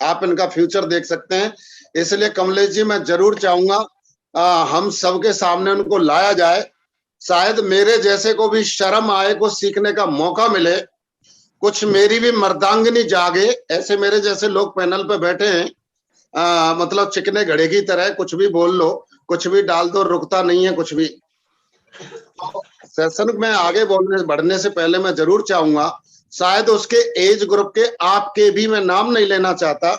आप इनका फ्यूचर देख सकते हैं। इसलिए कमलेश जी मैं जरूर चाहूंगा हम सबके सामने उनको लाया जाए, शायद मेरे जैसे को भी शर्म आए, को सीखने का मौका मिले, कुछ मेरी भी मर्दांगनी जागे। ऐसे मेरे जैसे लोग पैनल पे बैठे हैं, मतलब चिकने घड़े की तरह कुछ भी बोल लो, कुछ भी डाल दो, रुकता नहीं है कुछ भी। सेशन में आगे बढ़ने से पहले मैं जरूर चाहूंगा, शायद उसके एज ग्रुप के आपके भी, मैं नाम नहीं लेना चाहता,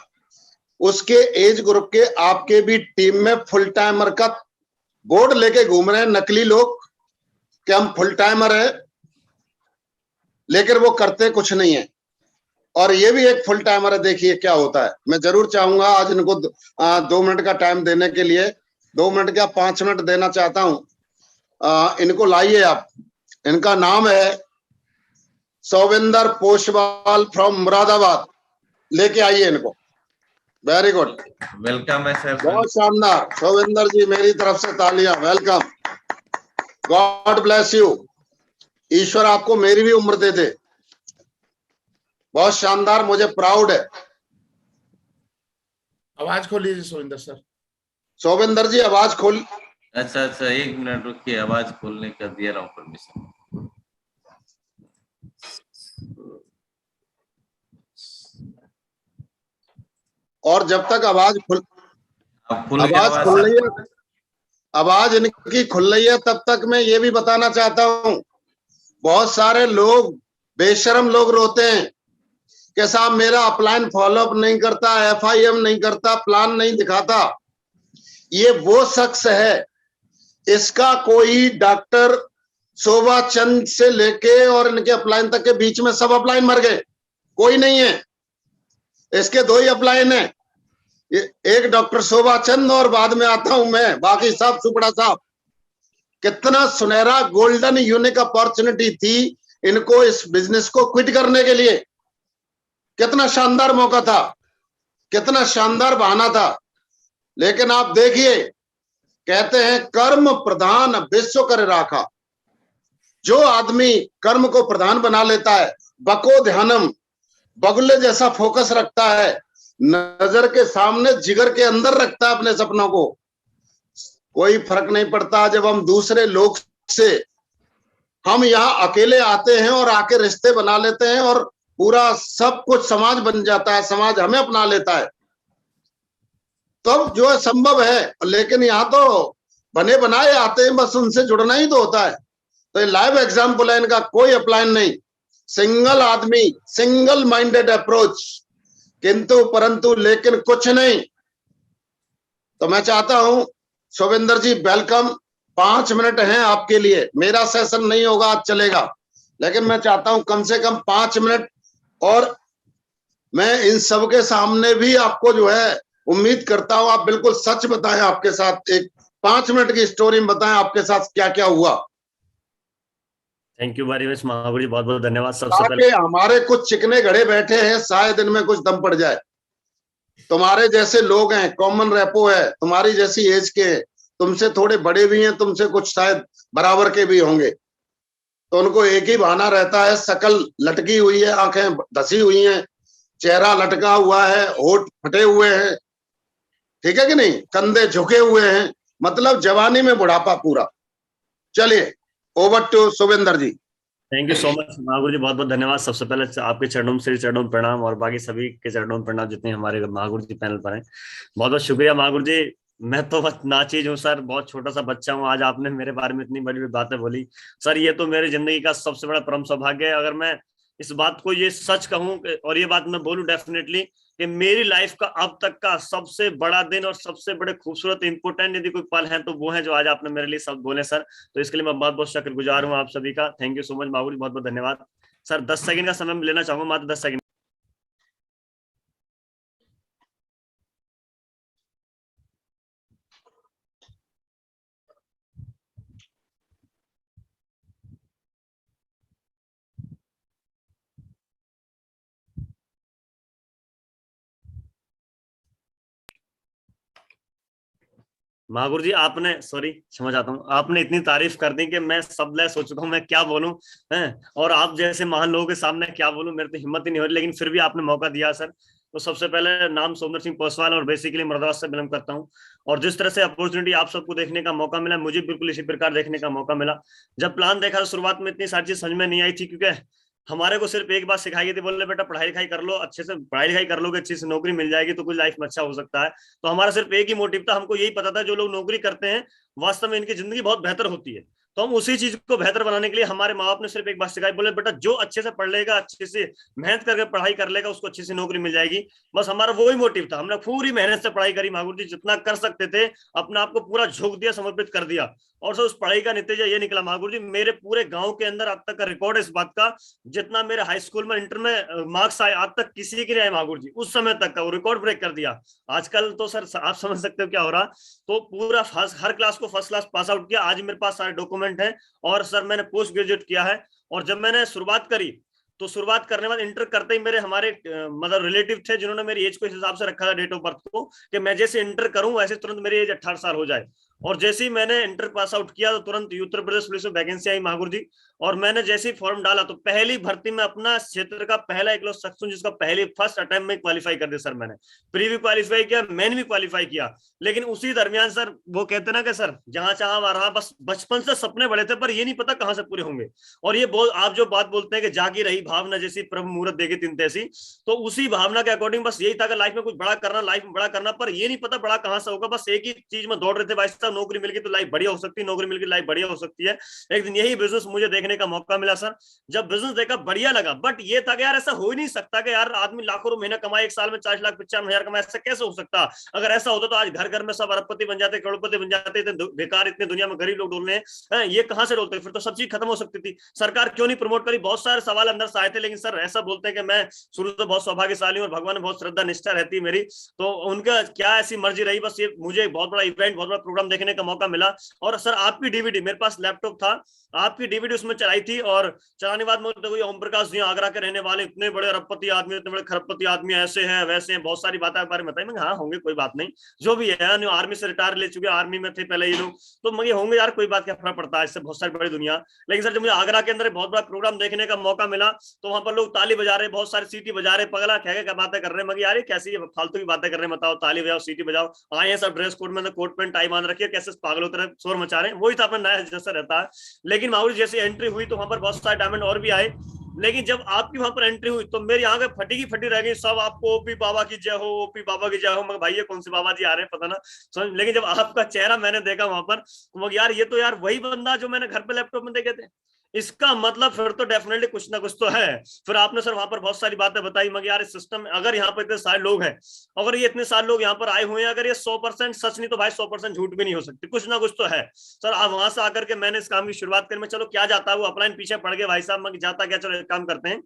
उसके एज ग्रुप के आपके भी टीम में फुल टाइमर का बोर्ड लेके घूम रहे हैं नकली लोग कि हम फुल टाइमर है, लेकिन वो करते कुछ नहीं है। और ये भी एक फुल टाइमर है, देखिए क्या होता है। मैं जरूर चाहूंगा आज इनको 2 मिनट का टाइम देने के लिए, 2 मिनट क्या 5 मिनट देना चाहता हूं। इनको लाइए आप। इनका नाम है सौविंदर पोशवाल फ्रॉम मुरादाबाद। लेके आइए इनको। वेरी गुड, वेलकम है सर। बहुत शानदार। सौविंदर जी मेरी तरफ से तालियां, वेलकम, गॉड ब्लेस यू। ईश्वर आपको मेरी भी उम्र दे दे। बहुत शानदार, मुझे प्राउड है। आवाज खोल लीजिए सोविंदर सर। सौविंदर जी आवाज खोल। अच्छा अच्छा, 1 मिनट रुकिए, आवाज खोलने का दे रहा हूँ परमिशन। और जब तक आवाज खुल रही है, आवाज इनकी खुल रही है, तब तक मैं ये भी बताना चाहता हूं, बहुत सारे लोग, बेशरम लोग रोते हैं कि साहब मेरा अपलाइन फॉलोअप नहीं करता, FIM नहीं करता, प्लान नहीं दिखाता। ये वो शख्स है, इसका कोई डॉक्टर शोभा चंद से लेके और इनके अपलाइन तक के बीच में सब अपलाइन मर गए, कोई नहीं है। इसके 2 ही अपलाइन है, एक डॉक्टर शोभा चंद और बाद में आता हूं मैं, बाकी सब सुपड़ा साहब। कितना सुनहरा गोल्डन यूनिक अपॉर्चुनिटी थी इनको इस बिजनेस को क्विट करने के लिए। कितना शानदार मौका था, कितना शानदार बहाना था। लेकिन आप देखिए, कहते हैं कर्म प्रधान विश्व कर राखा। जो आदमी कर्म को प्रधान बना लेता है, बको ध्यानम, बगुले जैसा फोकस रखता है, नजर के सामने जिगर के अंदर रखता है अपने सपनों को, कोई फर्क नहीं पड़ता। जब हम दूसरे लोग से, हम यहाँ अकेले आते हैं और आके रिश्ते बना लेते हैं और पूरा सब कुछ समाज बन जाता है, समाज हमें अपना लेता है, तब जो है संभव है। लेकिन यहाँ तो बने बनाए आते हैं, बस उनसे जुड़ना ही तो होता है। तो ये लाइव एग्जाम्पल है इनका, कोई अपलाइन नहीं, सिंगल आदमी, सिंगल माइंडेड अप्रोच, किंतु परंतु लेकिन कुछ नहीं। तो मैं चाहता हूं शोभिंदर जी वेलकम, 5 मिनट हैं आपके लिए। मेरा सेशन नहीं होगा आज, चलेगा, लेकिन मैं चाहता हूं कम से कम 5 मिनट। और मैं इन सबके सामने भी आपको जो है उम्मीद करता हूं आप बिल्कुल सच बताएं, आपके साथ एक 5 मिनट की स्टोरी में बताएं आपके साथ क्या क्या हुआ। Thank you very much Mahaguru ji, बहुत बहुत धन्यवाद। सबसे पहले हमारे कुछ चिकने घड़े बैठे हैं, शायद इनमें कुछ दम पड़ जाए। तुम्हारे जैसे लोग हैं, कॉमन रेपो है, तुम्हारी जैसी एज के, तुमसे थोड़े बड़े भी हैं, तुमसे कुछ शायद बराबर के भी होंगे। तो उनको एक ही बहाना रहता है, शकल लटकी हुई है, आंखें धसी हुई हैं, चेहरा लटका हुआ है, होठ फटे हुए हैं, ठीक है कि नहीं, कंधे झुके हुए हैं, मतलब जवानी में बुढ़ापा पूरा। चलिए over to Suvinder ji. Thank you so much Mahaguru ji, बहुत बहुत धन्यवाद। सबसे पहले आपके चरणों से चरणों प्रणाम और बाकी सभी के चरणों प्रणाम जितने हमारे महागुरु जी पैनल पर हैं। बहुत बहुत शुक्रिया महागुरु जी। मैं तो बस नाचीज हूँ सर, बहुत छोटा सा बच्चा हूँ। आज आपने मेरे बारे में इतनी बड़ी बातें बोली सर, ये तो मेरी जिंदगी का सबसे बड़ा परम सौभाग्य है। अगर मैं इस बात को ये सच कहूँ और ये बात मैं बोलूँ डेफिनेटली कि मेरी लाइफ का अब तक का सबसे बड़ा दिन और सबसे बड़े खूबसूरत इंपोर्टेंट यदि कोई पल है तो वो है जो आज आपने मेरे लिए सब बोले सर। तो इसके लिए मैं बहुत बहुत शुक्रगुजार हूँ आप सभी का। Thank you so much Mahaguru ji, बहुत बहुत धन्यवाद सर। 10 सेकंड का समय लेना चाहूंगा, मात्र 10 सेकंड। महागुरु जी आपने, सॉरी क्षमा चाहता हूँ, आपने इतनी तारीफ कर दी कि मैं शब्दलैस हो चुका हूँ, मैं क्या बोलूं हैं। और आप जैसे महान लोगों के सामने क्या बोलूं, मेरे तो हिम्मत ही नहीं हो रही, लेकिन फिर भी आपने मौका दिया सर। तो सबसे पहले नाम सोमदर सिंह पोसवाल और बेसिकली मुरादाबाद से बिलोंग करता हूँ। और जिस तरह से अपॉर्चुनिटी आप सबको देखने का मौका मिला, मुझे बिल्कुल इसी प्रकार देखने का मौका मिला। जब प्लान देखा तो शुरुआत में इतनी सारी चीज समझ में नहीं आई थी, क्योंकि हमारे को सिर्फ एक बात सिखाई गई थी, बोले बेटा पढ़ाई लिखाई कर लो, अच्छे से पढ़ाई लिखाई कर लोगे, अच्छी से नौकरी मिल जाएगी तो कुछ लाइफ में अच्छा हो सकता है। तो हमारा सिर्फ एक ही मोटिव था, हमको यही पता था जो लोग नौकरी करते हैं वास्तव में इनकी जिंदगी बहुत बेहतर होती है। तो हम उसी चीज को बेहतर बनाने के लिए हमारे माँ बाप ने सिर्फ एक बात सिखाई, बोले बेटा जो अच्छे से पढ़ लेगा, अच्छे से मेहनत करके पढ़ाई कर लेगा, उसको अच्छी सी नौकरी मिल जाएगी। बस हमारा वही मोटिव था। हमने पूरी मेहनत से पढ़ाई करी माहौर जी, जितना कर सकते थे अपना आपको पूरा झोंक दिया, समर्पित कर दिया। और सर उस पढ़ाई का नतीजा ये निकला माहौर जी, मेरे पूरे गांव के अंदर आज तक का रिकॉर्ड है इस बात का, जितना मेरे हाई स्कूल में इंटर में मार्क्स आए आज तक किसी के नहीं आए माहौर जी, उस समय तक का वो रिकॉर्ड ब्रेक कर दिया। आजकल तो सर आप समझ सकते हो क्या हो रहा। तो पूरा हर क्लास को फर्स्ट क्लास पास आउट किया। आज मेरे पास सारे डॉक्यूमेंट है। और सर मैंने पोस्ट ग्रेजुएट किया है। और जब मैंने शुरुआत करी तो शुरुआत करने बाद इंटर करते ही मेरे हमारे मतलब रिलेटिव थे जिन्होंने मेरी एज को इस हिसाब से रखा था, डेट ऑफ बर्थ को, कि मैं जैसे इंटर करूं वैसे तुरंत मेरी एज 18 साल हो जाए। और जैसे ही मैंने इंटर पास आउट किया तो तुरंत उत्तर प्रदेश पुलिस में वैकेंसी आई माहौर जी। और मैंने जैसे ही फॉर्म डाला तो पहली भर्ती में अपना क्षेत्र का पहला एक लोग शख्स हूं जिसका पहले फर्स्ट अटेम्प्ट में क्वालिफाई कर दिया सर। मैंने प्री भी क्वालिफाई किया, मेन भी क्वालिफाई किया। लेकिन उसी दरमियान सर वो कहते ना कि सर जहां चाहा वहां रहा, बस बचपन से सपने बड़े थे पर ये नहीं पता कहां से पूरे होंगे। और ये आप जो बात बोलते हैं कि जागी रही भावना जैसी प्रभु मुहूर्त देगी तीन तैसी, तो उसी भावना के अकॉर्डिंग बस यही था कि लाइफ में कुछ बड़ा करना, लाइफ में बड़ा करना, पर ये नहीं पता बड़ा कहां से होगा। बस एक ही चीज में दौड़ रहे थे भाई साहब, नौकरी मिल गई तो लाइफ बढ़िया हो सकती है, नौकरी मिल गई लाइफ बढ़िया हो सकती है। एक दिन यही बिजनेस मुझे देखने का मौका मिला सर। जब बिजनेस देखा बढ़िया लगा, बट ये था कि यार ऐसा हो ही नहीं सकता कि यार आदमी लाखों रुपए महीना कमाए, एक साल में 40,95,000 कमाए, ऐसा कैसे हो सकता। अगर ऐसा होता तो आज घर घर में सब अरबपति बन जाते, करोड़पति बन जाते, इतने बेकार इतने दुनिया में गरीब लोग डोल रहे हैं, ये कहां से डोलते, फिर तो सब चीज खत्म हो सकती थी। सरकार क्यों नहीं प्रमोट करी, बहुत सारे सवाल अंदर से आए थे। लेकिन सर ऐसा बोलते हैं कि मैं शुरू से बहुत सौभाग्यशाली हूँ और भगवान ने बहुत श्रद्धा निष्ठा रहती है मेरी, तो उनका क्या ऐसी मर्जी रही, बस ये मुझे बहुत बड़ा इवेंट, बहुत बड़ा प्रोग्राम देखने का मौका मिला। और सर आपकी डीवीडी, मेरे पास लैपटॉप था, आपकी डीवीडी उसमें चलाई थी। और चलाने बाद मुझे ओम प्रकाश जी आगरा के रहने वाले, इतने बड़े अरबपति आदमी, इतने बड़े खरबपति आदमी, ऐसे हैं वैसे हैं, बहुत सारी बातें बारे में बताई। मैं हाँ होंगे, कोई बात नहीं, जो भी है, आर्मी से रिटायर ले चुके, आर्मी में थे पहले ये लोग, तो मुझे होंगे यार, कोई बात क्या फर्क पड़ता है, इससे बहुत सारी बड़ी दुनिया। लेकिन सर जब मुझे आगरा के अंदर बहुत बड़ा प्रोग्राम देखने का मौका मिला तो वहां पर लोग ताली बजा रहे, बहुत सारी सीटी बजा रहे, पगला क्या बातें कर रहे हैं। मगर यार कैसी फालतू की बातें कर रहे हैं, बताओ, ताली बजाओ सीटी बजाओ, आए हैं सब ड्रेस कोड में, कोट पैंट टाई बांध रखिए, कैसे पागलों तरह शोर मचा रहे हैं। वही था अपना नया जैसा रहता है। लेकिन माहौल जैसे एंट्री हुई तो वहां पर बहुत सारे डायमंड और भी आए। लेकिन जब आपकी वहां पर एंट्री हुई तो मेरी आंखें फटी की फटी रह गई। सब आपको ओपी बाबा की जय हो, ओपी बाबा की जय हो। मगर भाई ये कौन से बाबा जी आ रहे हैं पता ना समझ। लेकिन जब आपका चेहरा मैंने देखा वहां पर तो यार ये तो यार वही बंदा जो मैंने घर पे लैपटॉप में देखे थे, इसका मतलब फिर तो डेफिनेटली कुछ ना कुछ तो है। फिर आपने सर वहां पर बहुत सारी बातें बताई। मगर यार इस सिस्टम, अगर यहाँ पर इतने सारे लोग हैं, अगर ये इतने सारे लोग यहाँ पर आए हुए हैं, अगर ये 100% सच नहीं तो भाई 100% झूठ भी नहीं हो सकती, कुछ ना कुछ तो है। सर आप वहां से आकर के मैंने इस काम की शुरुआत करी। मैं चलो क्या जाता है वो अपलाइन पीछे पड़ गए भाई साहब, मैं जाता क्या, चलो एक काम करते हैं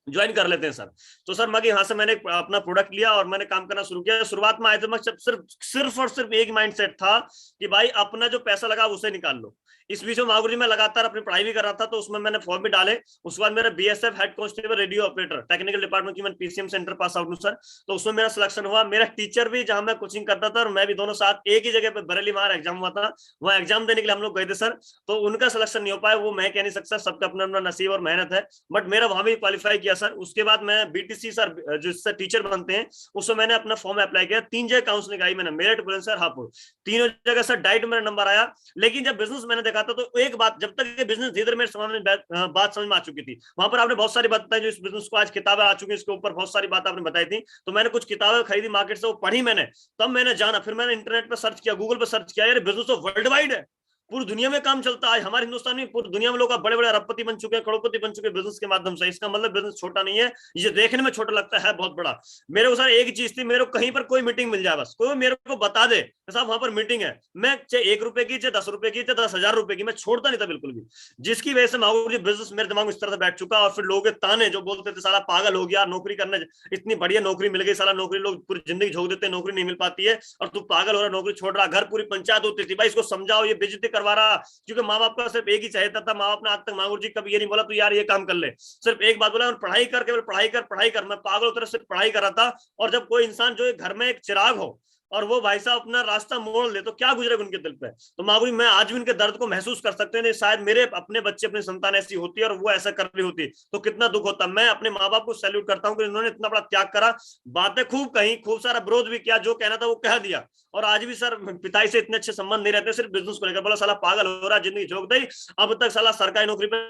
ज्वाइन कर लेते हैं सर। तो सर मैं यहाँ से मैंने अपना प्रोडक्ट लिया और मैंने काम करना शुरू किया। शुरुआत में आए थे मैं सिर्फ और सिर्फ एक माइंडसेट था कि भाई अपना जो पैसा लगा उसे निकाल लो। इस बीच में माहौर जी मैं लगातार अपनी पढ़ाई भी कर रहा था, तो उसमें मैंने फॉर्म भी डाले। उसके बाद मेरा BSF head constable radio operator technical department की मैं पीसीएम सेंटर पास आउट हूँ सर। तो उसमें मेरा सिलेक्शन हुआ। मेरा टीचर भी जहां मैं कोचिंग करता था और मैं भी दोनों साथ एक ही जगह पे बरेली वहां एग्जाम हुआ था, वहां एग्जाम देने के लिए हम लोग गए थे सर। तो उनका सिलेक्शन नहीं हो पाया, वो मैं कह नहीं सकता, सबका अपना अपना नसीब और मेहनत है। बट मेरा वहां भी क्वालिफाई किया सर। उसके बाद मैं बीटीसी सर जिससे टीचर बनते हैं उसमें मैंने अपना फॉर्म अप्लाई किया। 3 जगह काउंसलिंग आई मैंने, मेरठ, बुलंदशहर, हापुड़, तीनों जगह सर डाइट मेरा नंबर आया। लेकिन जब बिजनेस मैंने देखा था तो एक बात, जब तक ये बिजनेस धीरे मेरे समझ में बात समझ में आ चुकी थी, वहां पर आपने बहुत सारी बात बताई जो इस बिजनेस को आज किताबें आ चुकी है, इसके ऊपर बहुत सारी बात आपने बताई थी। तो मैंने कुछ किताबें खरीदी मार्केट से, वो पढ़ी मैंने, तब मैंने जाना। फिर मैंने इंटरनेट पर सर्च किया, गूगल पर सर्च किया, यार बिजनेस तो वर्ल्ड वाइड है, पूरी दुनिया में काम चलता है। हमारे हिंदुस्तान में पूरी दुनिया में लोग बड़े बड़े अरबपति बन चुके हैं, करोड़पति बन चुके हैं बिजनेस के माध्यम से। इसका मतलब बिजनेस छोटा नहीं है, ये देखने में छोटा लगता है, बहुत बड़ा। मेरे को सर एक ही चीज थी, मेरे को कहीं पर कोई मीटिंग मिल जाए, बस कोई मेरे को बता दे साहब वहां पर मीटिंग है, मैं चाहे 1 रुपए की, चाहे 10 रुपए की, चाहे 10,000 रुपए की, मैं छोड़ता नहीं था बिल्कुल भी। जिसकी वजह से माहौल जी बिजनेस मेरे दिमाग में इस तरह से बैठ चुका। और फिर लोग ताने जो बोलते थे, साला पागल हो गया, नौकरी करने इतनी बढ़िया नौकरी मिल गई, साला नौकरी लोग पूरी जिंदगी झोंक देते हैं, नौकरी नहीं मिल पाती है और तू पागल हो रहा, नौकरी छोड़ रहा। घर पूरी पंचायत होती थी, भाई इसको समझाओ, ये बेइज्जती करवा रहा। क्योंकि माँ बाप का सिर्फ एक ही चाहता था, माँ बाप ने आज तक माहौल जी कभी ये नहीं बोला तू यार ये काम कर ले, सिर्फ एक बात बोला, पढ़ाई कर, केवल पढ़ाई कर, पढ़ाई कर। मैं पागल तरह सिर्फ पढ़ाई कर रहा था। और जब कोई इंसान जो घर में एक चिराग हो, और वो भाई साहब अपना रास्ता मोड़ ले तो क्या गुजरेगा उनके दिल पे। तो मागुरी मैं आज भी उनके दर्द को महसूस कर सकते हैं, शायद मेरे अपने बच्चे अपनी संतान ऐसी होती है और वो ऐसा कर रही होती तो कितना दुख होता। मैं अपने माँ बाप को सैल्यूट करता हूँ कि उन्होंने इतना बड़ा त्याग करा, बातें खूब कही, खूब सारा विरोध भी किया, जो कहना था वो कह दिया। और आज भी सर पिताई से इतने अच्छे संबंध नहीं रहते, सिर्फ बिजनेस को लेकर। बोला साला पागल हो रहा, जिंदगी झोंक दी, अब तक साला सरकारी नौकरी पे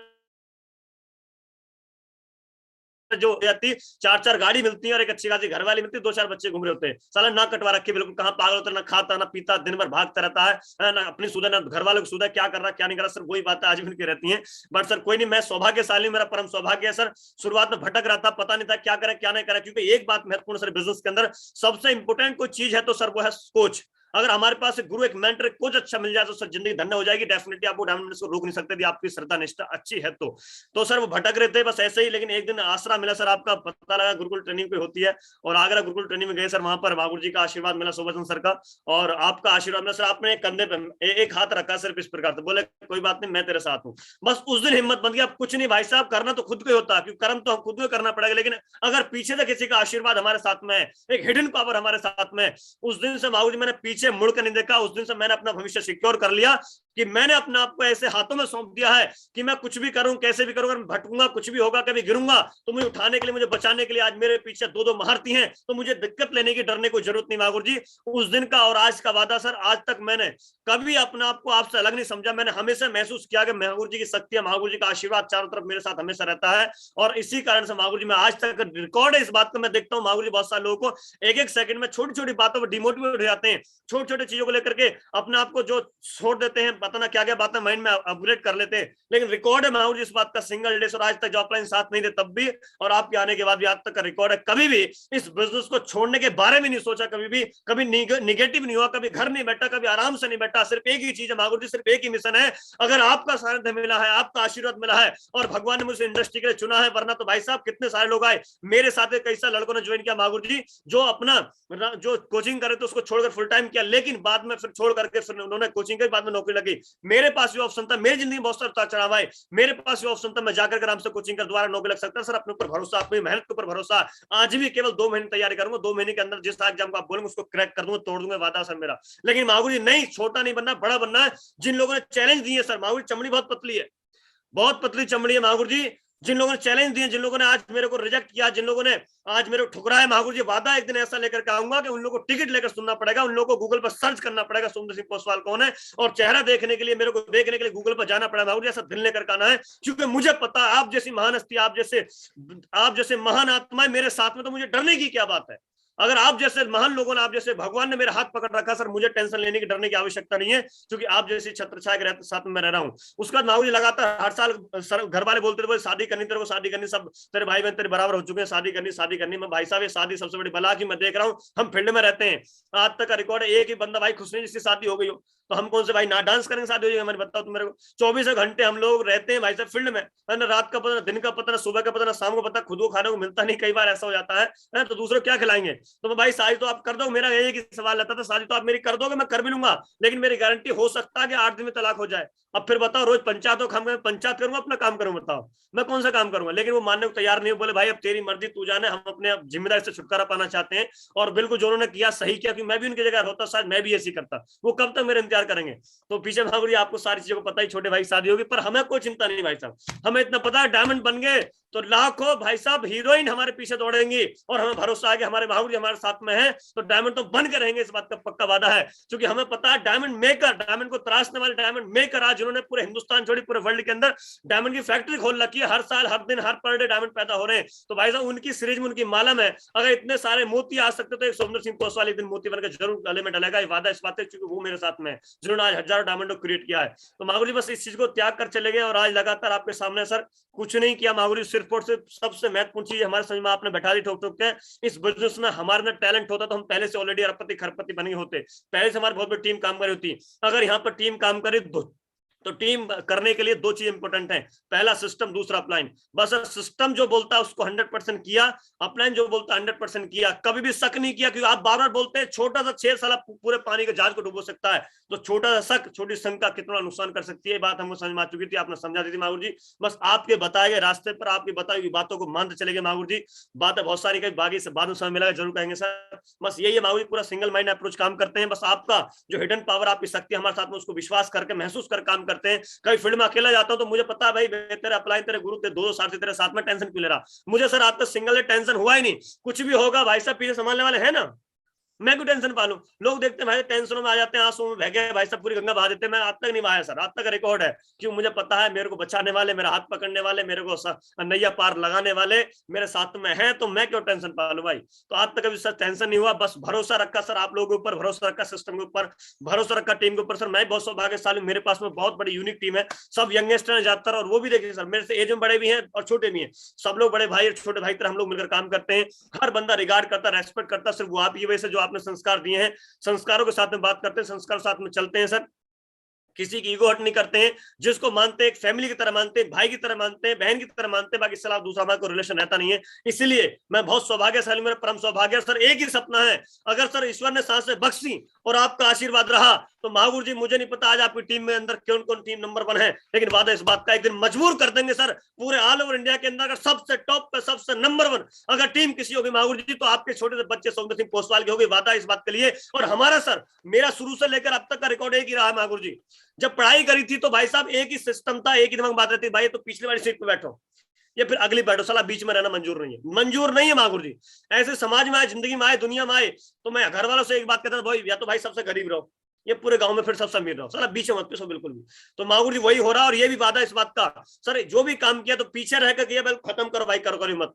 जो जाती 4-4 गाड़ी मिलती है और एक अच्छी खासी घर वाली मिलती है, 2-4 बच्चे घूम रहे होते हैं, साला ना कटवा रखे बिल्कुल, कहाँ पागल होता है, ना खाता ना पीता, दिन भर भागता रहता है ना अपनी सुधा ना घर वालों की सुधा, क्या कर रहा क्या नहीं कर रहा। सर वही बातें आज भी उनकी रहती हैं। बट सर कोई नहीं, मैं सौभाग्यशाली, मेरा परम सौभाग्य है सर। शुरुआत में भटक रहा था, पता नहीं था क्या करे क्या नहीं करे, क्योंकि एक बात महत्वपूर्ण सर बिजनेस के अंदर सबसे इंपोर्टेंट कोई चीज है तो सर वो है कोच। अगर हमारे पास एक गुरु, एक मेंटर, एक कोच अच्छा मिल जाए तो सर जिंदगी धन्य हो जाएगी। डेफिनेटली आपको डायमंड को रोक नहीं सकते यदि आपकी श्रद्धा निष्ठा अच्छी है तो सर वो भटक रहे थे बस ऐसे ही। लेकिन एक दिन आसरा मिला सर, आपका पता लगा गुरुकुल ट्रेनिंग पे होती है, और आगरा गुरुकुल ट्रेनिंग में गए सर, वहां पर महागुरु जी का आशीर्वाद मिला, शोभा सर का, और आपका आशीर्वाद मिला सर। आपने कंधे पे एक हाथ रखा सिर्फ इस प्रकार से, बोले कोई बात नहीं मैं तेरे साथ हूँ। बस उस दिन हिम्मत बन गया। कुछ नहीं भाई साहब, करना तो खुद को ही होता है, क्योंकि कर्म तो हम खुद को करना पड़ेगा, लेकिन अगर पीछे से किसी का आशीर्वाद हमारे साथ में है, एक हिडन पावर हमारे साथ में, उस दिन से महागुरु जी मैंने पीछे मुड़कर नहीं देखा। उस दिन से मैंने अपना भविष्य सिक्योर कर लिया कि मैंने अपने आप को ऐसे हाथों में सौंप दिया है कि मैं कुछ भी करूं, कैसे भी करूं, अगर भटकूंगा, कुछ भी होगा, कभी गिरूंगा तो मुझे उठाने के लिए, मुझे बचाने के लिए आज मेरे पीछे 2-2 महारथी हैं, तो मुझे दिक्कत लेने की, डरने की जरूरत नहीं। महागुरु जी उस दिन का और आज का वादा सर, आज तक मैंने कभी अपने आप को आपसे अलग नहीं समझा। मैंने हमेशा महसूस किया कि महागुरु जी की शक्ति, महागुरु जी का आशीर्वाद चारों तरफ मेरे साथ हमेशा रहता है, और इसी कारण से महागुरु जी में आज तक रिकॉर्ड है इस बात का। मैं देखता हूँ महागुरु जी बहुत सारे लोगों को एक सेकंड में छोटी छोटी बातों पर डिमोटिवेट हो जाते हैं, छोटी छोटी चीजों को लेकर के अपने आप को जो छोड़ देते हैं, पता ना क्या क्या बातें माइंड में अपग्रेड कर लेते हैं। लेकिन रिकॉर्ड है महागुरु जी इस बात का, सिंगल डे, और आज तक जो ऑफलाइन साथ नहीं थे तब भी, और आपके आने के बाद भी आज तक का रिकॉर्ड है। कभी भी इस बिजनेस को छोड़ने के बारे में नहीं सोचा, कभी निगेटिव नहीं हुआ, कभी घर नहीं बैठा, कभी आराम से नहीं बैठा। सिर्फ एक ही चीज है महागुरु जी, सिर्फ एक ही मिशन है, अगर आपका सानिध्य मिला है, आपका आशीर्वाद मिला है और भगवान ने मुझे इंडस्ट्री के लिए चुना है, वरना तो भाई साहब कितने सारे लोग आए मेरे साथ, कई सारे लड़कों ने ज्वाइन किया महागुरु जी, जो अपना जो कोचिंग करे तो उसको छोड़कर फुल टाइम किया, लेकिन बाद में फिर छोड़ करके फिर उन्होंने कोचिंग के बाद में नौकरी लगी। मेरे पास भी ऑप्शन था, मेरी जिंदगी बहुत सारा चढ़ावा है, मेरे पास भी ऑप्शन था, मैं जाकर आराम से कोचिंग कर दोबारा नौकरी लग सकता है। सर अपने ऊपर भरोसा, अपनी मेहनत के ऊपर भरोसा। आज भी केवल 2 महीने तैयारी करूंगा, 2 महीने के अंदर जिस एग्जाम को आप बोलेंगे उसको क्रैक कर दूंगा, तोड़ दूंगा, वादा सर मेरा। लेकिन महागुरु जी नहीं, छोटा नहीं बनना, बड़ा बनना है। जिन लोगों ने चैलेंज दिए सर, महागुरु जी चमड़ी बहुत पतली है, बहुत पतली चमड़ी है महागुरु जी। जिन लोगों ने चैलेंज दिए, जिन लोगों ने आज मेरे को रिजेक्ट किया, जिन लोगों ने आज मेरे को ठुकराया, महागुरु जी वादा एक दिन ऐसा लेकर के आऊंगा कि उन लोगों को टिकट लेकर सुनना पड़ेगा, उन लोगों को गूगल पर सर्च करना पड़ेगा सुंदर सिंह पोसवाल कौन है, और चेहरा देखने के लिए, मेरे को देखने के लिए गूगल पर जाना पड़ेगा। महागुरु जी ऐसा दिल लेकर आना है, क्योंकि मुझे पता है आप जैसी महान हस्ती, आप जैसे महान आत्माएं मेरे साथ में, तो मुझे डरने की क्या बात है। अगर आप जैसे महान लोगों ने, आप जैसे भगवान ने मेरा हाथ पकड़ रखा सर, मुझे टेंशन लेने की, डरने की आवश्यकता नहीं है, क्योंकि आप जैसी छत्र छाया के साथ में मैं रह रहा हूँ। उसका महागुरु जी लगातार हर साल सर घर वाले बोलते थे शादी करनी, तेरे को शादी करनी, सब तेरे भाई बहन तेरे बराबर हो चुके हैं, शादी करनी। मैं भाई साहब ये शादी सबसे बड़ी बला की मैं देख रहा हूँ, हम फील्ड में रहते हैं, आज तक का रिकॉर्ड है एक ही बंदा भाई खुश नहीं जिसकी शादी हो गई हो, तो हम कौन से भाई ना डांस करेंगे शादी हो जाएगी हमारी, बताओ तुम मेरे को। 24 घंटे हम लोग रहते हैं भाई साहब फील्ड में, ना रात का पता, दिन का पता, ना सुबह का पता, ना शाम को पता, खुद को खाने को मिलता नहीं, कई बार ऐसा हो जाता है तो दूसरों क्या खिलाएंगे। तो भाई शादी तो आप कर दो, मेरा यही सवाल रहता था, शादी तो आप मेरी कर दोगे, मैं कर भी लूंगा, लेकिन मेरी गारंटी हो सकता है कि 8 दिन में तलाक हो जाए। अब फिर बताओ, रोज पंचायतों पंचायत करूंगा, अपना काम करूंगा, बताओ मैं कौन सा काम करूंगा। लेकिन वो मानने को तैयार नहीं, बोले भाई अब तेरी मर्जी, तू जाने, हम अपने जिम्मेदारी से छुटकारा पाना चाहते हैं। और बिल्कुल जो उन्होंने किया सही किया, क्योंकि मैं भी उनकी जगह होता शायद मैं भी ऐसी करता। वो कब तक मेरा इंतजार करेंगे। तो पीछे महागुरु जी आपको सारी चीजों को पता ही, छोटे भाई शादी होगी, पर हमें कोई चिंता नहीं भाई साहब, हमें इतना पता है डायमंड बन गए तो लाखों भाई साहब हीरोइन हमारे पीछे दौड़ेंगी, और हमें भरोसा है कि हमारे महागुरु जी हमारे साथ में है, तो डायमंड तो बन के रहेंगे, इस बात का पक्का वादा है। क्योंकि हमें पता है डायमंड मेकर, डायमंड को तराशने वाले डायमंड मेकर आज जिन्होंने पूरे हिंदुस्तान छोड़ी, पूरे वर्ल्ड के अंदर डायमंड की फैक्ट्री खोल रखी है, हर साल, हर दिन, हर पर डे डायमंड पैदा हो रहे हैं। तो भाई साहब उनकी सीरीज में, उनकी माला में अगर इतने सारे मोती आ सकते तो एक सुंदर सिंह पोसवाल एक दिन मोती बनकर जरूर गले में डलेगा, ये वादा इस बात है, क्योंकि वो मेरे साथ में जिन्होंने आज हजारों डायमंड को क्रिएट किया है। तो महागुरु जी बस इस चीज को त्याग कर चले गए, और आज लगातार आपके सामने सर कुछ नहीं किया। महागुरु जी सिर्फ और सिर्फ सबसे महत्वपूर्ण चीज हमारे समझ में आपने बैठा दी ठोक ठोक के। इस बिजनेस में हमारे अंदर टैलेंट होता तो हम पहले से ऑलरेडी अरबपति खरबपति बने होते, पहले से हमारी बहुत बड़ी टीम काम कर रही होती। अगर यहाँ पर टीम काम करे तो टीम करने के लिए दो चीज इंपॉर्टेंट है, पहला सिस्टम, दूसरा अपलाइन। बस सिस्टम जो बोलता है उसको 100% किया, अपलाइन जो बोलता है 100% किया, कभी भी शक नहीं किया। क्योंकि आप बार बार बोलते हैं छोटा सा 6 साल पूरे पानी के जहाज को डुबो सकता है, तो छोटा सा शक, छोटी शंका कितना नुकसान कर सकती है, बात हमको समझ में आ चुकी थी, आपने समझा दी थी माहौर जी। बस आपके बताए गए रास्ते पर, आपकी बताई हुई बातों को मानते चले गए माहौर जी। बातें बहुत सारी कहीं बाकी से बाद में समझ मिलेगा, जरूर कहेंगे सर। बस यही है माहौर जी, पूरा सिंगल माइंड अप्रोच काम करते हैं। बस आपका जो हिडन पावर, आपकी शक्ति हमारे साथ में, उसको विश्वास करके महसूस कर काम करते हैं। कई फील्ड में अकेला जाता हूं तो मुझे पता है भाई तेरे अपलाइन, तेरे गुरु, तेरे 2 साल से तेरे साथ में टेंशन क्यों ले रहा। मुझे सर आज तक सिंगल टेंशन हुआ ही नहीं। कुछ भी होगा भाई साहब पीछे संभालने वाले हैं ना, मैं क्यों टेंशन पालूं। लोग देखते हैं भाई टेंशनों में आ जाते हैं, आंसू में बह गए भाई सब, पूरी गंगा बहा देते हैं। मैं आज तक नहीं बहाया सर, आज तक रिकॉर्ड है। क्यों, मुझे पता है मेरे को बचाने वाले, मेरा हाथ पकड़ने वाले, मेरे को नैया पार लगाने वाले मेरे साथ में हैं, तो मैं क्यों टेंशन पालूं भाई। तो आज तक कभी सर टेंशन नहीं हुआ। बस भरोसा रखा सर आप लोगों के ऊपर, भरोसा रखा सिस्टम के ऊपर, भरोसा रखा टीम के ऊपर। सर मैं बहुत सौभाग्यशाली, मेरे पास में बहुत बड़ी यूनिक टीम है, सब यंगेस्ट हैं ज्यादातर, और वो भी देखिए सर मेरे से एज में बड़े भी हैं और छोटे भी हैं। सब लोग बड़े भाई और छोटे भाई तरह हम लोग मिलकर काम करते हैं। हर बंदा रिगार्ड करता, रेस्पेक्ट करता। सिर्फ वो आप ये वजह से जो आपने संस्कार दिए हैं, संस्कारों के साथ में बात करते हैं, संस्कार साथ में चलते हैं सर। किसी की ईगो हट नहीं करते हैं, जिसको मानते हैं एक फैमिली की तरह मानते हैं, भाई की तरह मानते हैं, बहन की तरह मानते हैं। बाकी सलाह दूसरा हमारा कोई रिलेशन रहता नहीं है। इसलिए मैं बहुत सौभाग्यशाली, मेरा परम सौभाग्य। सर एक ही सपना है, अगर सर ईश्वर ने सांसें बख्शी और आपका आशीर्वाद रहा तो महागुरु जी, मुझे नहीं पता आज आपकी टीम में अंदर कौन कौन टीम नंबर 1 है, लेकिन वादा इस बात का, एक दिन मजबूर कर देंगे सर पूरे ऑल ओवर इंडिया के अंदर अगर सबसे टॉप पे, सबसे नंबर 1 अगर टीम किसी होगी महागुरु जी, तो आपके छोटे से बच्चे सौंदर्य सिंह पोस्टवाल की होगी। वादा इस बात के लिए। और हमारा सर, मेरा शुरू से लेकर अब तक का रिकॉर्ड एक ही रहा है महागुरु जी। जब पढ़ाई करी थी तो भाई साहब एक ही सिस्टम था, एक ही दिमाग बात रहती, भाई तो पिछली वाली सीट पे बैठो या फिर अगली बैठो, साला बीच में रहना मंजूर नहीं है, मंजूर नहीं है महागुरु जी। ऐसे समाज में आए, जिंदगी में आए, दुनिया में आए, तो मैं घर वालों से एक बात कहता था, भाई या तो भाई सबसे गरीब रहो, ये पूरे गांव में फिर सबसे अमीर रहो, साला बीच में मत पिसो बिल्कुल भी। तो महागुरु जी वही हो रहा है, और ये भी वादा इस बात का सर, जो भी काम किया तो पीछे रहकर किया, खत्म करो भाई, करो मत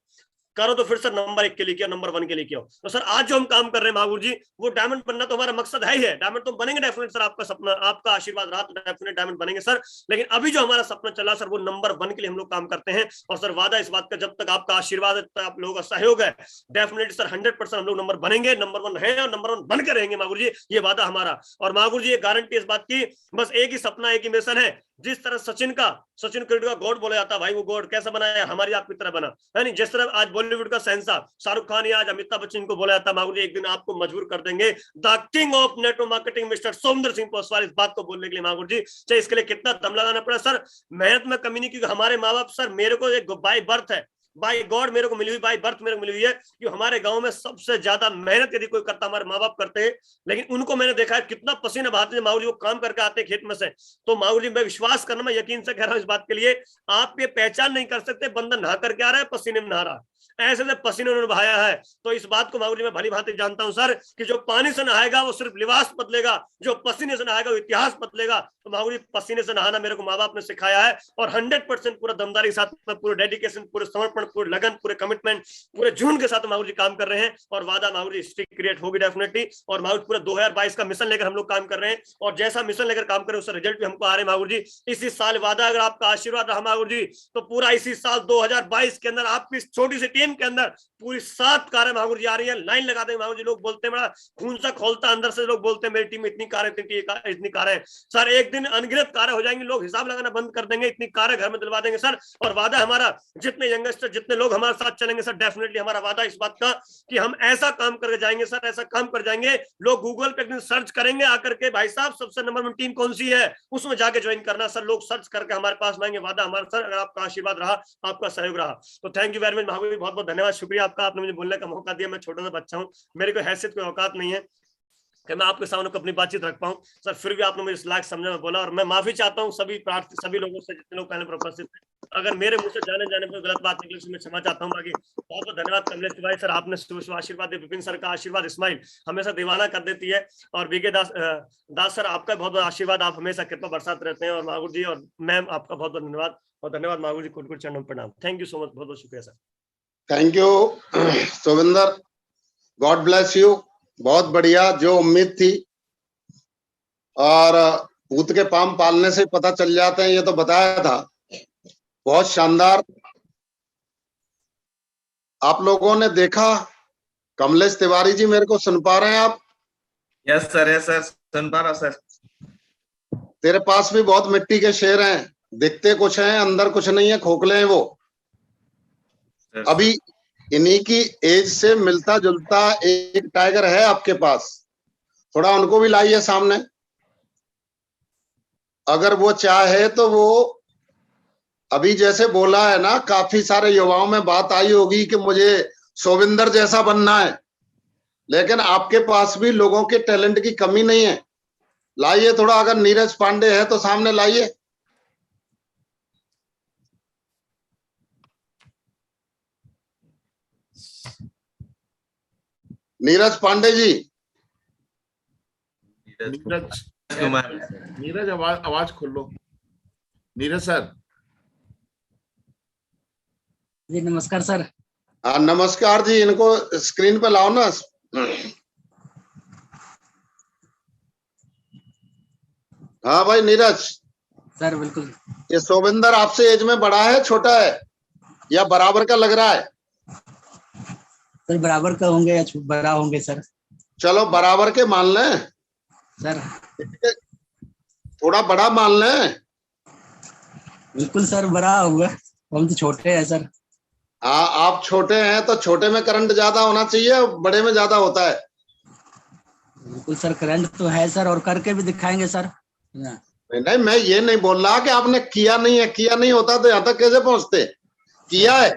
करो तो फिर सर नंबर 1 के लिए किया, नंबर 1 के लिए किया। तो सर आज जो हम काम कर रहे हैं महागुरु जी, वो डायमंड बनना तो हमारा मकसद है ही है। डायमंड तो बनेंगे डेफिनेट सर, आपका सपना, आपका आशीर्वाद रहा तो डेफिनेट डायमंड बनेंगे सर। लेकिन अभी जो हमारा सपना चला सर, वो नंबर 1 के लिए हम लोग काम करते हैं। और सर वादा इस बात का, जब तक आपका आशीर्वाद है, आप लोगों का सहयोग है, डेफिनेटली सर 100% हम लोग नंबर बनेंगे, नंबर 1 है और नंबर 1 बन के रहेंगे महागुरु जी, ये वादा हमारा। और महागुरु जी एक गारंटी इस बात की, बस एक ही सपना, एक ही मिशन है। जिस तरह सचिन क्रिकेट का गॉड बोला जाता है, भाई वो गॉड कैसा बना है, हमारी आपकी तरह बना है नहीं। जिस तरह आज बॉलीवुड का शहंशाह शाहरुख खान या आज अमिताभ बच्चन को बोला जाता है, महागुरु जी एक दिन आपको मजबूर कर देंगे, the king of network marketing mister सौंदर्य सिंह पोस्टवाल, इस बात को बोलने के लिए महागुरु जी, चाहे इसके लिए कितना दम लगाना पड़ा सर। मेहनत में कमी नहीं, क्योंकि हमारे माँ बाप सर, मेरे को एक बाय बर्थ है, बाय गॉड मेरे को मिली हुई, बाय बर्थ मेरे को मिली हुई है कि हमारे गांव में सबसे ज्यादा मेहनत यदि कोई करता, हमारे माँ बाप करते हैं। लेकिन उनको मैंने देखा है कितना पसीना बहाते हैं माहौल जी, वो काम करके आते हैं खेत में से। तो माहौल जी मैं विश्वास करना, मैं यकीन से कह रहा हूं इस बात के लिए, आप ये पहचान नहीं कर सकते बंदा नहा करके आ रहा है, पसीने में नहा रहा है, ऐसे से पसीने उन्होंने बहाया है। तो इस बात को माहौल जी मैं भली भांति जानता हूं सर, कि जो पानी से नहाएगा वो सिर्फ लिबास बदलेगा, जो पसीने से नहाएगा वो इतिहास बदलेगा। तो माहौल जी पसीने से नहाना मेरे को माँ बाप ने सिखाया है, और 100% पूरा दमदारी के साथ, पूरे डेडिकेशन, पूरे समर्पण, पूरे लगन, पूरे कमिटमेंट, पूरे जुनून के साथ माहौल जी काम कर रहे हैं। और वादा माहौल जी हिस्ट्री क्रिएट होगी डेफिनेटली। और माहौल पूरा 2022 का मिशन लेकर हम लोग काम कर रहे हैं, और जैसा मिशन लेकर काम कर रहे हैं उसका रिजल्ट भी हमको आ रहे हैं माहौल जी। इसी साल वादा, अगर आपका आशीर्वाद रहा माहौल जी, तो पूरा इसी साल 2022 के अंदर आपकी छोटी सी टीम के अंदर पूरी 7 कारें माहौल जी आ रही है। लाइन लगा देंगे माहौल जी। लोग बोलते हैं, बड़ा खून सा खोलता अंदर से, लोग बोलते हैं मेरी टीम में इतनी कारें, इतनी कारें। सर एक दिन अनगिनत कारें हो जाएंगी, लोग हिसाब लगाना बंद कर देंगे, इतनी कारें घर में दिलवा देंगे सर। और वादा हमारा, जितने यंगस्टर, जितने लोग हमारे साथ चलेंगे सर, डेफिनेटली हमारा वादा इस बात का कि हम ऐसा काम करके जाएंगे सर, ऐसा काम कर जाएंगे, लोग गूगल पे एक दिन सर्च करेंगे आकर के, भाई साहब सबसे नंबर 1 टीम कौन सी है, उसमें जाके ज्वाइन करना सर। लोग सर्च करके हमारे पास आएंगे, वादा हमारा सर, अगर आपका आशीर्वाद रहा, आपका सहयोग रहा। तो thank you very much Mahavir, बहुत बहुत धन्यवाद, शुक्रिया आपका, आपने मुझे बोलने का मौका दिया। मैं छोटा सा बच्चा हूँ, मेरी कोई हैसियत, कोई औकात नहीं है कि मैं आपके सामने अपनी बातचीत रख पाऊं सर, फिर भी आपने मुझे इस लायक समझा में बोला। और मैं माफी चाहता हूं सभी लोगों से, जितने लोग पहले पर उपस्थित थे, अगर मेरे मुंह से जाने पर गलत बात निकली तो मैं क्षमा चाहता हूं। बाकी बहुत बहुत धन्यवाद कमलेश भाई सर, आपने शुभ आशीर्वाद दिया। विपिन सर का आशीर्वाद, इस्माइल हमेशा दीवाना कर देती है। और बीके दास सर, आपका बहुत बहुत आशीर्वाद, आप हमेशा कृपा बरसात रहते हैं। और महागुरु जी और मैम, आपका बहुत बहुत धन्यवाद। और धन्यवाद महागुरु जी, कुट चरणों प्रणाम। थैंक यू सो मच, बहुत बहुत शुक्रिया sir. Thank you Sovinder, God bless you. बहुत बढ़िया, जो उम्मीद थी, और भूत के पाम पालने से पता चल जाते हैं, ये तो बताया था। बहुत शानदार। आप लोगों ने देखा, कमलेश तिवारी जी मेरे को सुन पा रहे हैं आप? यस सर, सुन पा रहा सर। तेरे पास भी बहुत मिट्टी के शेर हैं, दिखते कुछ हैं, अंदर कुछ नहीं है, खोखले हैं वो। अभी इन्हीं की एज से मिलता जुलता एक टाइगर है आपके पास, थोड़ा उनको भी लाइए सामने। अगर वो चाहे तो वो अभी जैसे बोला है ना, काफी सारे युवाओं में बात आई होगी कि मुझे सोविंदर जैसा बनना है, लेकिन आपके पास भी लोगों के टैलेंट की कमी नहीं है। लाइए थोड़ा, अगर नीरज पांडे है तो सामने लाइए। नीरज पांडे जी। नीरज कुमार। नीरज आवाज खोल लो। नीरज सर। जी नमस्कार सर। हाँ नमस्कार जी, इनको स्क्रीन पे लाओ ना। हाँ भाई नीरज सर बिल्कुल। ये सोविंदर आपसे एज में बड़ा है, छोटा है, या बराबर का लग रहा है? सर बराबर का होंगे या बड़ा होंगे सर? चलो बराबर के मान लें सर। थोड़ा बड़ा मान लें। बिल्कुल सर, बड़ा होगा, हम तो छोटे हैं सर। हाँ आप छोटे हैं तो छोटे में करंट ज्यादा होना चाहिए, बड़े में ज्यादा होता है। बिल्कुल सर, करंट तो है सर, और करके भी दिखाएंगे सर। नहीं, मैं ये नहीं बोल रहा कि आपने किया नहीं है, किया नहीं होता तो यहाँ तक कैसे पहुंचते? किया है,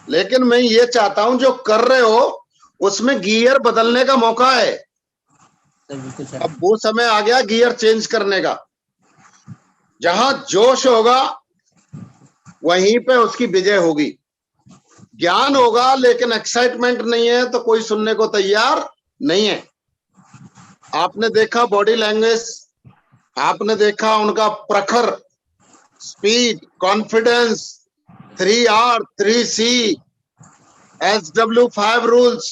लेकिन मैं ये चाहता हूं जो कर रहे हो उसमें गियर बदलने का मौका है। बिल्कुल सर। अब वो समय आ गया गियर चेंज करने का। जहां जोश होगा वहीं पे उसकी विजय होगी। ज्ञान होगा लेकिन एक्साइटमेंट नहीं है तो कोई सुनने को तैयार नहीं है। आपने देखा बॉडी लैंग्वेज, आपने देखा उनका प्रखर speed, confidence, 3R 3C, SW5 rules,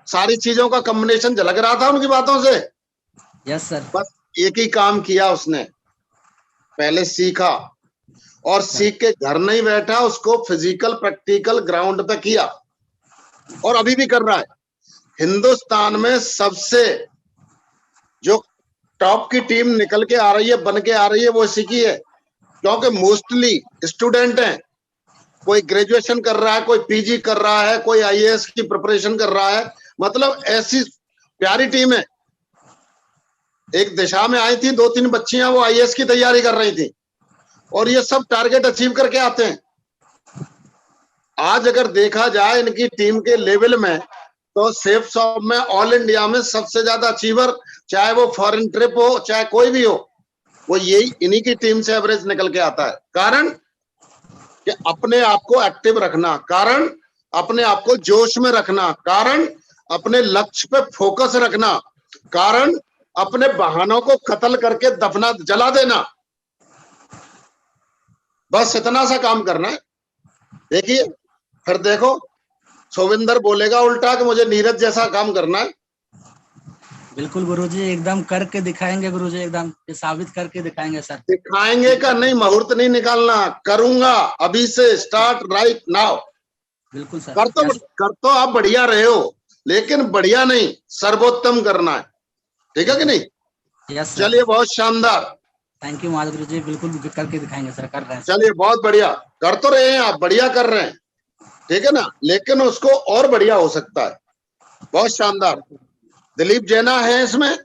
सारी चीजों का कॉम्बिनेशन झलक रहा था उनकी बातों से। Yes sir. बस एक ही काम किया उसने, पहले सीखा, और सीख के घर नहीं बैठा, उसको फिजिकल प्रैक्टिकल ग्राउंड पे किया, और अभी भी कर रहा है। हिंदुस्तान में सबसे जो टॉप की टीम निकल के आ रही है, बन के आ रही है, वो इसी की है। क्योंकि मोस्टली स्टूडेंट हैं, कोई ग्रेजुएशन कर रहा है, कोई पीजी कर रहा है, कोई आईएएस की प्रिपरेशन कर रहा है। मतलब ऐसी प्यारी टीम है। एक दिशा में आई थी 2-3 बच्चियां, वो आईएएस की तैयारी कर रही थी, और ये सब टारगेट अचीव करके आते हैं। आज अगर देखा जाए इनकी टीम के लेवल में, तो सेफ शॉप में ऑल इंडिया में सबसे ज्यादा अचीवर, चाहे वो फॉरेन ट्रिप हो चाहे कोई भी हो, वो यही इन्हीं की टीम से एवरेज निकल के आता है। कारण कि अपने आप को एक्टिव रखना, कारण अपने आप को जोश में रखना, कारण अपने लक्ष्य पे फोकस रखना, कारण अपने बहानों को कत्ल करके दफना जला देना। बस इतना सा काम करना है। देखिए फिर देखो सोविंदर बोलेगा उल्टा कि मुझे नीरज जैसा काम करना है। बिल्कुल गुरुजी, एकदम करके दिखाएंगे गुरुजी, एकदम ये साबित करके दिखाएंगे सर। दिखाएंगे का नहीं, मुहूर्त नहीं निकालना, करूंगा अभी से, स्टार्ट राइट नाउ। बिल्कुल सर। कर तो आप बढ़िया रहे हो, लेकिन बढ़िया नहीं, सर्वोत्तम करना है। ठीक है कि नहीं? Yes sir. चलिए बहुत शानदार, थैंक यू महाराज गुरुजी, बिल्कुल करके दिखाएंगे सर, कर रहे हैं। चलिए बहुत बढ़िया, कर तो रहे हैं आप, बढ़िया कर रहे हैं, ठीक है ना, लेकिन उसको और बढ़िया हो सकता है। बहुत शानदार। दिलीप जैना है इसमें,